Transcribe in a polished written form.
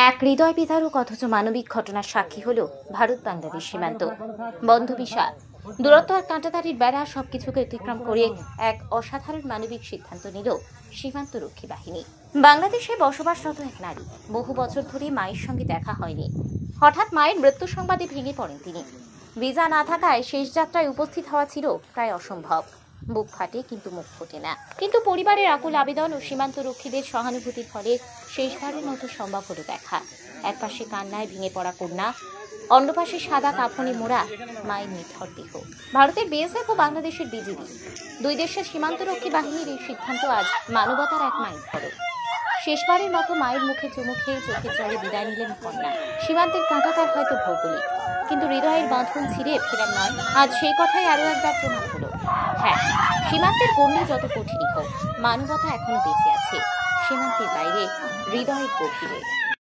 এক হৃদয় বিদারক অথচ মানবিক ঘটনার সাক্ষী হলো ভারত বাংলাদেশ সীমান্ত। বন্ধ বিশাল দূরত্ব আর কাঁটাতারির বেড়া সবকিছুকে অতিক্রম করে এক অসাধারণ মানবিক সিদ্ধান্ত নিল সীমান্ত রক্ষী বাহিনী। বাংলাদেশে বসবাসরত এক নারী, বহু বছর ধরে মায়ের সঙ্গে দেখা হয়নি। হঠাৎ মায়ের মৃত্যু সংবাদে ভেঙে পড়েন তিনি। ভিসা না থাকায় শেষ যাত্রায় উপস্থিত হওয়া ছিল প্রায় অসম্ভব। বুক ফাটে কিন্তু মুখ ফোটে না। কিন্তু পরিবারের আকুল আবেদন ও সীমান্ত রক্ষীদের সহানুভূতির ফলে শেষবারের মতো সম্ভব হলো দেখা। একপাশে কান্নায় ভেঙে পড়া কন্যা, অন্য পাশে সাদা কাফনে মোড়া মায়ের নিথর দেহ। ভারতের বিএসএফ ও বাংলাদেশের বিজিবি, দুই দেশের সীমান্তরক্ষী বাহিনীর এই সিদ্ধান্ত আজ মানবতার এক মাইল ফলক। শেষবারের মতো মায়ের মুখে চুমু খেয়ে চোখের জলে বিদায় নিলেন কন্যা। সীমান্তের কাঁটাতার হয়তো ভৌগোলিক, কিন্তু হৃদয়ের বাঁধন ছিঁড়ে ফেরার নয়। আজ সেই কথাই আরো একবার প্রমাণ হলো। হ্যাঁ, সীমান্তের গণ্ডি যত কঠিনই হোক, মানবতা এখনো বেঁচে আছে সীমান্তের বাইরে, হৃদয়ের গভীরে।